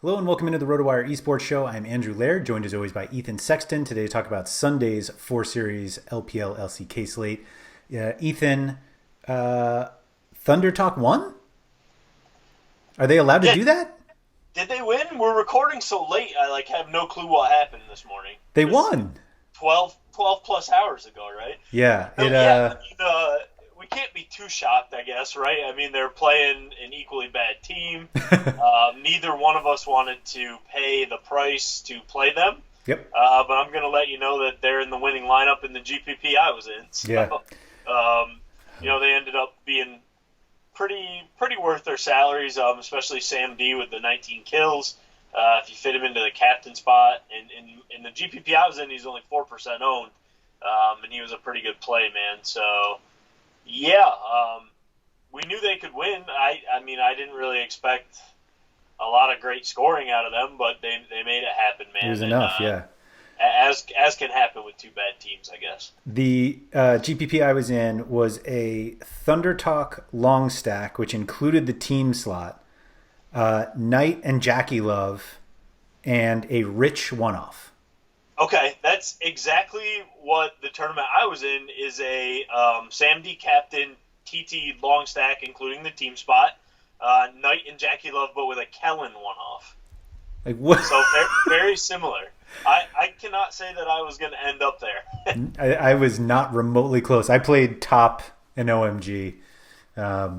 Hello and welcome into the RotoWire esports show. I'm Andrew Laird, joined as always by Ethan Sexton. Today to talk about Sunday's 4-series LPL LCK slate. Ethan, Thunder Talk won? Are they allowed to do that? Did they win? We're recording so late. I have no clue what happened this morning. They won 12 plus hours ago, right? Yeah. We can't be too shocked, I guess, right? I mean, they're playing an equally bad team. Neither one of us wanted to pay the price to play them. Yep. But I'm going to let you know that they're in the winning lineup in the GPP I was in. So, yeah. They ended up being pretty worth their salaries, especially Sam D with the 19 kills. If you fit him into the captain spot, and in the GPP I was in, he's only 4% owned, and he was a pretty good play, man. So, yeah, we knew they could win. I mean, I didn't really expect a lot of great scoring out of them, but they made it happen, man. It was enough, yeah. As can happen with two bad teams, I guess. The GPP I was in was a Thunder Talk long stack, which included the team slot, Knight and Jackie Love, and a Rich one-off. Okay, that's exactly what the tournament I was in is a Sam D captain TT long stack, including the team spot, Knight and Jackie Love, but with a Kellen one-off. Like what? So very similar. I cannot say that I was going to end up there. I was not remotely close. I played top in OMG. Yeah.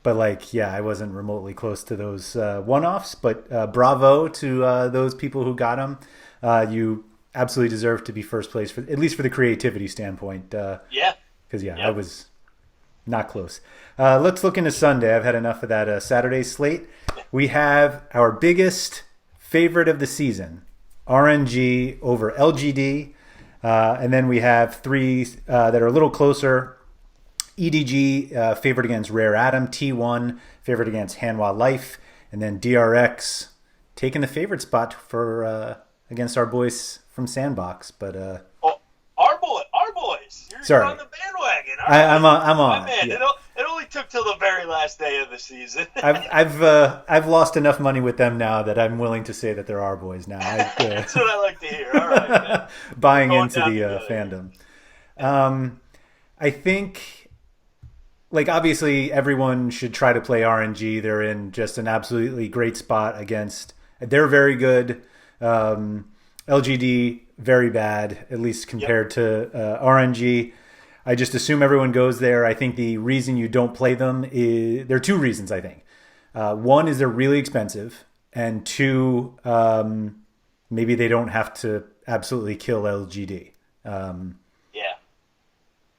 But I wasn't remotely close to those one-offs. But bravo to those people who got them. You absolutely deserve to be first place, at least for the creativity standpoint. Yeah. Because, I was not close. Let's look into Sunday. I've had enough of that Saturday slate. We have our biggest favorite of the season, RNG over LGD. And then we have three that are a little closer. EDG favored against Rare Atom. T1 favored against Hanwha Life. And then DRX taking the favorite spot for against our boys from Sandbox. But our boys. You're on the bandwagon. I'm on. My man, yeah. It only took till the very last day of the season. I've lost enough money with them now that I'm willing to say that they're our boys now. That's what I like to hear. All right, man. Buying into the fandom. I think, obviously everyone should try to play RNG. They're in just an absolutely great spot against. They're very good. LGD very bad, at least compared to RNG. I just assume everyone goes there. I think the reason you don't play them is there are two reasons. I think one is they're really expensive, and two, maybe they don't have to absolutely kill LGD.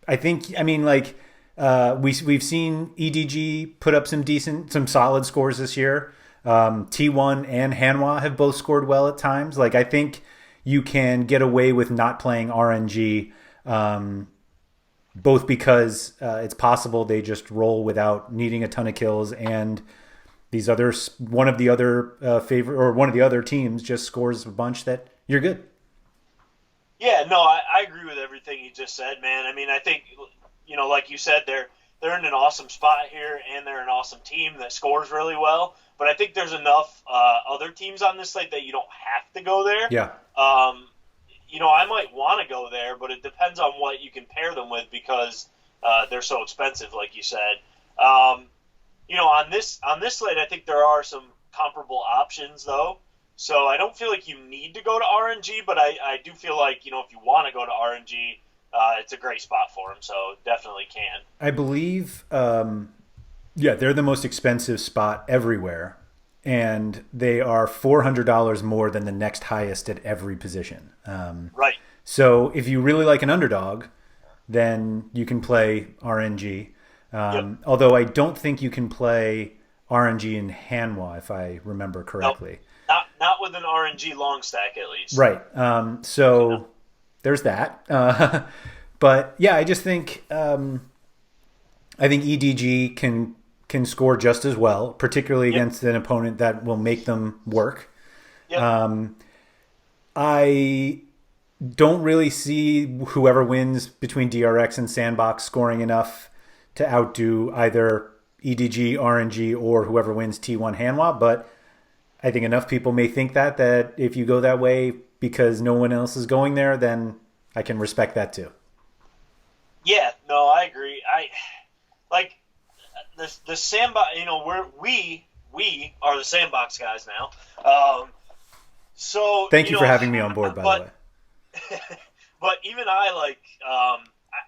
I think. I mean, we've seen EDG put up some solid scores this year. T1 and Hanwha have both scored well at times. I think you can get away with not playing RNG, both because it's possible they just roll without needing a ton of kills, and one of the other teams just scores a bunch that you're good. Yeah, no, I agree with everything you just said, man. I mean, I think like you said, they're in an awesome spot here, and they're an awesome team that scores really well. But I think there's enough other teams on this slate that you don't have to go there. Yeah. I might want to go there, but it depends on what you can pair them with because they're so expensive, like you said. On this slate, I think there are some comparable options, though. So I don't feel like you need to go to RNG, but I do feel like, if you want to go to RNG, it's a great spot for them, so definitely can. I believe, they're the most expensive spot everywhere, and they are $400 more than the next highest at every position. Right. So if you really like an underdog, then you can play RNG. Although I don't think you can play RNG in Hanwha, if I remember correctly. Nope. Not with an RNG long stack, at least. Right. So there's that. But yeah, I just think EDG can score just as well, particularly against an opponent that will make them work. Yep. I don't really see whoever wins between DRX and Sandbox scoring enough to outdo either EDG, RNG, or whoever wins T1 Hanwha, but I think enough people may think that if you go that way because no one else is going there, then I can respect that too. Yeah, no, I agree. I like the sandbox. We are the sandbox guys now. So Thank you for having me on board, by the way. But even I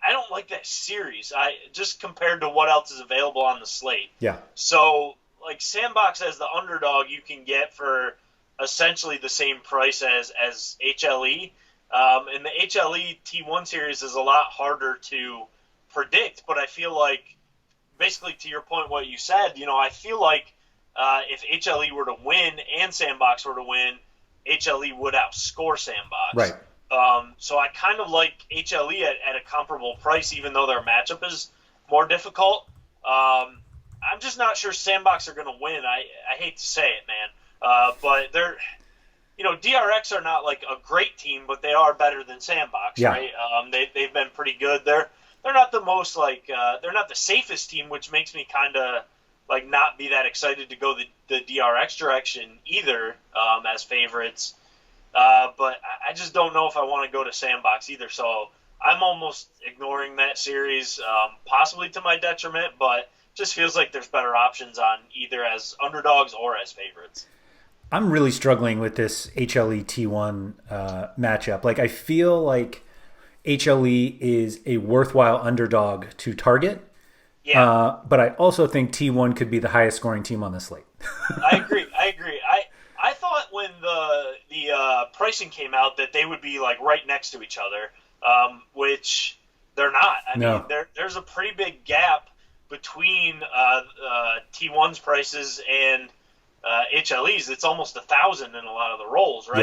I don't like that series. I just compared to what else is available on the slate. Yeah. So like Sandbox as the underdog, you can get for essentially the same price as HLE. And the HLE T1 series is a lot harder to predict. But I feel like, basically to your point, what you said, I feel like if HLE were to win and Sandbox were to win, HLE would outscore Sandbox. Right. So I kind of like HLE at a comparable price, even though their matchup is more difficult. I'm just not sure Sandbox are going to win. I hate to say it, man. But they're, DRX are not like a great team, but they are better than Sandbox, yeah. Right? They've been pretty good. They're not the most they're not the safest team, which makes me kind of not be that excited to go the DRX direction either as favorites. But I just don't know if I want to go to Sandbox either. So I'm almost ignoring that series, possibly to my detriment, but just feels like there's better options on either as underdogs or as favorites. I'm really struggling with this HLE T1 matchup. I feel like HLE is a worthwhile underdog to target. Yeah. But I also think T1 could be the highest scoring team on the slate. I agree. I thought when the pricing came out that they would be right next to each other, which they're not. I mean, there's a pretty big gap between T1's prices and HLE's. It's almost 1,000 in a lot of the roles, right?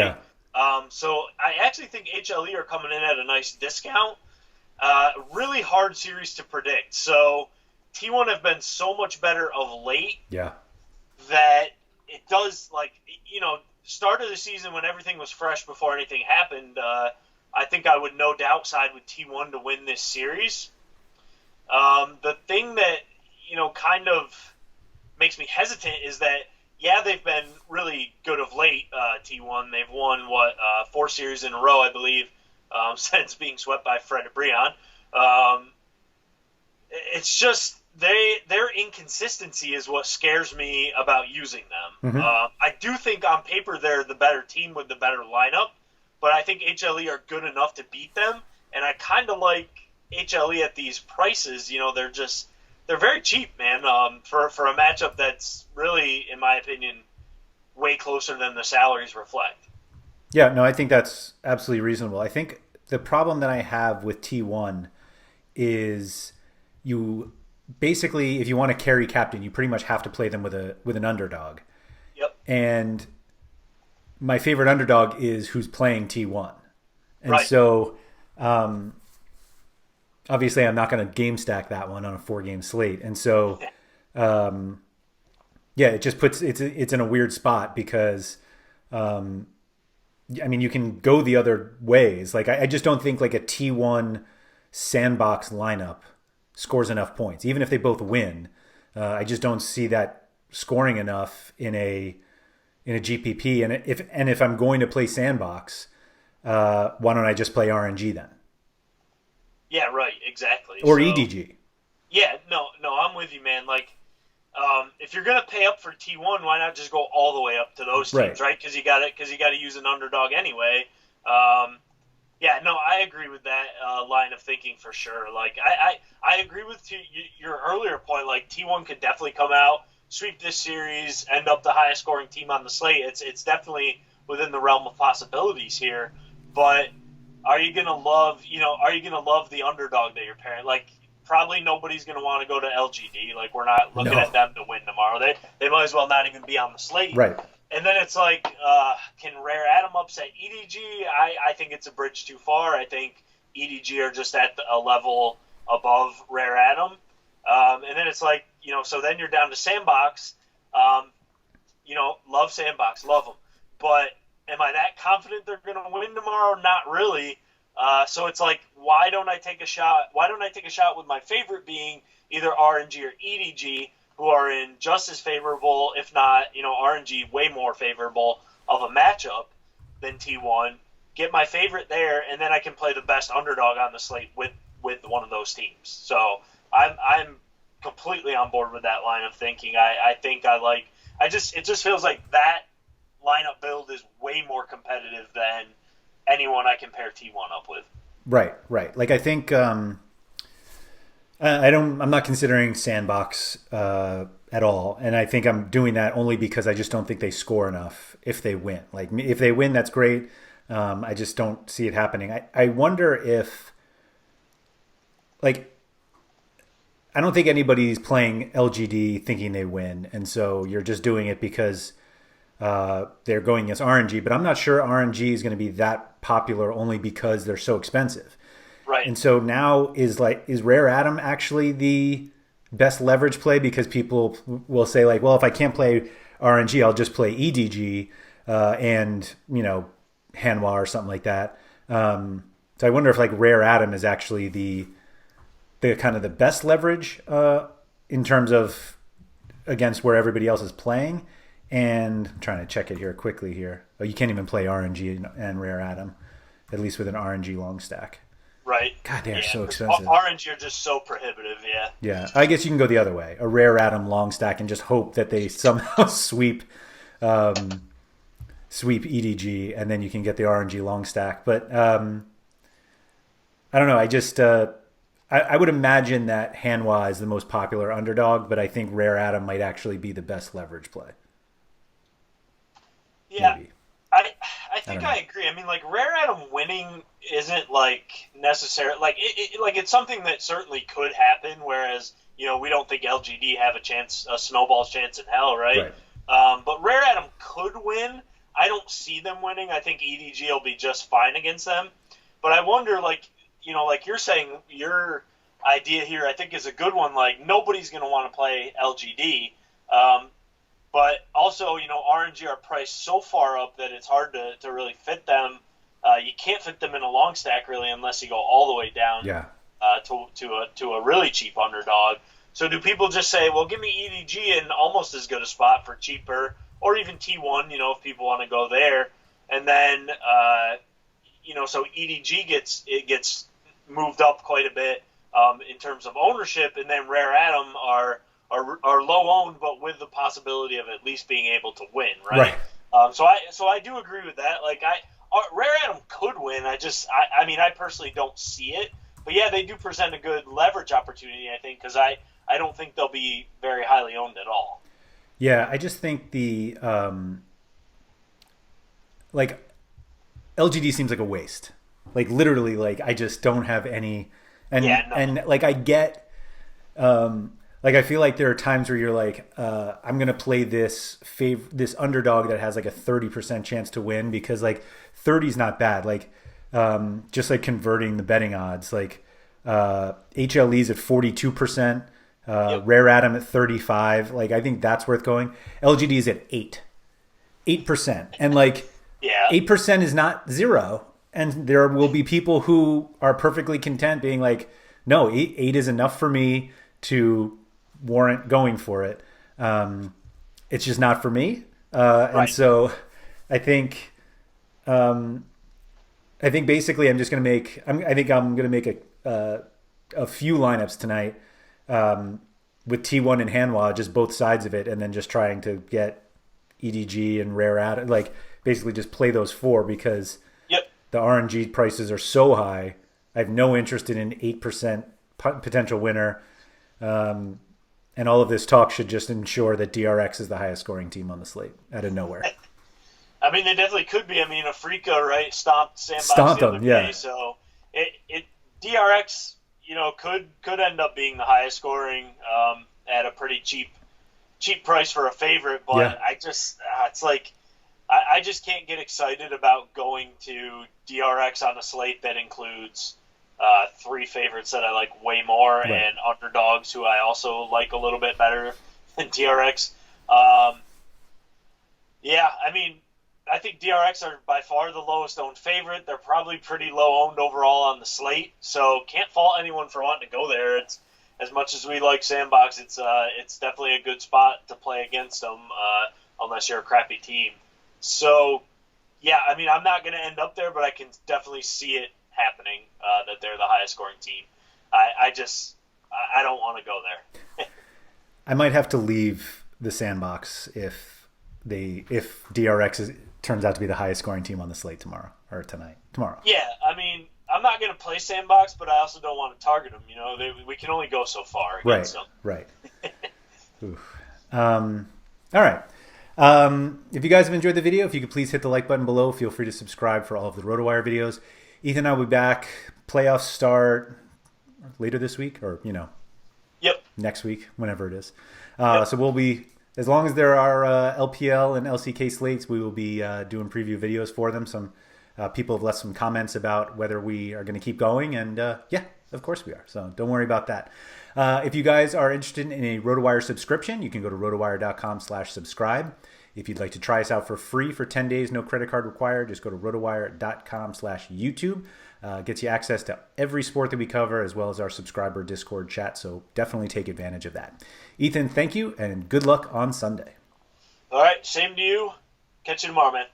Yeah. So I actually think HLE are coming in at a nice discount. Really hard series to predict. So T1 have been so much better of late. Yeah. That it does, start of the season when everything was fresh before anything happened, I think I would no doubt side with T1 to win this series. The thing that, kind of makes me hesitant is that, they've been really good of late, T1. They've won, 4 series in a row, I believe, since being swept by Fred Brian. It's just their inconsistency is what scares me about using them. Mm-hmm. I do think on paper they're the better team with the better lineup, but I think HLE are good enough to beat them, and I kind of like HLE at these prices. They're very cheap, man, for a matchup that's really, in my opinion, way closer than the salaries reflect. Yeah, no, I think that's absolutely reasonable. I think the problem that I have with T1 is you basically, if you want to carry captain, you pretty much have to play them with an underdog. Yep. And my favorite underdog is who's playing T1. And right. So obviously I'm not going to game stack that one on a 4-game slate. And so it just puts it's in a weird spot because you can go the other ways. I just don't think a T1 Sandbox lineup scores enough points, even if they both win. I just don't see that scoring enough in a GPP. And if I'm going to play Sandbox, why don't I just play RNG then? Yeah, right, exactly. Or EDG. Yeah, no, I'm with you, man. If you're gonna pay up for T1, why not just go all the way up to those teams, right? Because you got to use an underdog anyway. I agree with that line of thinking for sure. I agree with your earlier point. T1 could definitely come out, sweep this series, end up the highest scoring team on the slate. It's definitely within the realm of possibilities here. But are you gonna love the underdog that you're pairing? Probably nobody's gonna want to go to LGD. We're not looking at them to win tomorrow. They might as well not even be on the slate. Right. And then it's can Rare Atom upset EDG? I think it's a bridge too far. I think EDG are just at a level above Rare Atom. And then it's so then you're down to Sandbox. Love Sandbox, love them. But am I that confident they're going to win tomorrow? Not really. So it's why don't I take a shot? Why don't I take a shot with my favorite being either RNG or EDG? who are in just as favorable, if not, RNG way more favorable of a matchup than T1. Get my favorite there, and then I can play the best underdog on the slate with one of those teams. So I'm completely on board with that line of thinking. I think I like. It just feels like that lineup build is way more competitive than anyone I can pair T1 up with. Right. Like I think I'm not considering Sandbox at all, and I think I'm doing that only because I just don't think they score enough if they win. Like if they win, that's great. I just don't see it happening. I wonder if, like, I don't think anybody's playing LGD thinking they win, and so you're just doing it because they're going against RNG. But I'm not sure RNG is going to be that popular only because they're so expensive. Right. And so now is Rare Atom actually the best leverage play, because people will say like, well, if I can't play RNG, I'll just play EDG and Hanwha or something like that. So I wonder if like Rare Atom is actually the kind of the best leverage in terms of against where everybody else is playing. And I'm trying to check it here quickly here. Oh, you can't even play RNG and Rare Atom, at least with an RNG long stack. Right. God, they're so expensive. RNG are just so prohibitive, yeah. Yeah, I guess you can go the other way. A Rare Atom long stack and just hope that they somehow sweep EDG, and then you can get the RNG long stack. But I don't know. I just I would imagine that Hanwha is the most popular underdog, but I think Rare Atom might actually be the best leverage play. Yeah, maybe. I think I agree. I mean, like Rare Atom winning isn't like necessary. Like it's something that certainly could happen. Whereas we don't think LGD have a snowball's chance in hell, right? But Rare Atom could win. I don't see them winning. I think EDG will be just fine against them. But I wonder, like you're saying, your idea here I think is a good one. Like nobody's going to want to play LGD. But also, RNG are priced so far up that it's hard to really fit them. You can't fit them in a long stack really unless you go all the way down to a really cheap underdog. So do people just say, well, give me EDG in almost as good a spot for cheaper, or even T1, if people want to go there, and then so EDG gets moved up quite a bit in terms of ownership, and then Rare Atom are low owned, but with the possibility of at least being able to win, right? So I do agree with that. Like Rare Atom could win. I mean, I personally don't see it, but yeah, they do present a good leverage opportunity, I think, because I don't think they'll be very highly owned at all. Yeah, I just think the like LGD seems like a waste. Like literally, like I just don't have any, and like I get. Like I feel like there are times where you're like, I'm gonna play this underdog that has like a 30% chance to win, because like 30 is not bad. Like just like converting the betting odds, like HLE's at 42%, Rare Atom at 35. Like I think that's worth going. LGD is at 8%, and like 8% is not zero. And there will be people who are perfectly content being like, no, 8 is enough for me to warrant going for it. It's just not for me. And so I think basically I'm just going to make, I think I'm going to make a few lineups tonight with T1 and Hanwha, just both sides of it, and then just trying to get EDG and Rare Atom, like basically just play those four, because the RNG prices are so high. I have no interest in an 8% potential winner. And all of this talk should just ensure that DRX is the highest scoring team on the slate out of nowhere. I mean, they definitely could be. I mean, Afrika, right, stomped Sandbox the other day. So DRX, could end up being the highest scoring at a pretty cheap price for a favorite. But I just it's like I just can't get excited about going to DRX on a slate that includes 3 favorites that I like way more, and underdogs who I also like a little bit better than DRX. I mean, I think DRX are by far the lowest owned favorite. They're probably pretty low owned overall on the slate, so can't fault anyone for wanting to go there. as much as we like Sandbox, it's definitely a good spot to play against them, unless you're a crappy team. So, yeah, I mean, I'm not going to end up there, but I can definitely see it happening, that they're the highest scoring team. I don't want to go there. I might have to leave the Sandbox if DRX turns out to be the highest scoring team on the slate tomorrow. Yeah, I mean, I'm not going to play Sandbox, but I also don't want to target them. We can only go so far against them. Right. All right. If you guys have enjoyed the video, if you could please hit the like button below. Feel free to subscribe for all of the RotoWire videos. Ethan and I will be back. Playoffs start later this week, or Yep. next week, whenever it is. So we'll be, as long as there are LPL and LCK slates, we will be doing preview videos for them. Some people have left some comments about whether we are going to keep going, and yeah, of course we are. So don't worry about that. If you guys are interested in a RotoWire subscription, you can go to rotowire.com/subscribe. If you'd like to try us out for free for 10 days, no credit card required, just go to rotowire.com/YouTube. Gets you access to every sport that we cover, as well as our subscriber Discord chat. So definitely take advantage of that. Ethan, thank you, and good luck on Sunday. All right, same to you. Catch you tomorrow, man.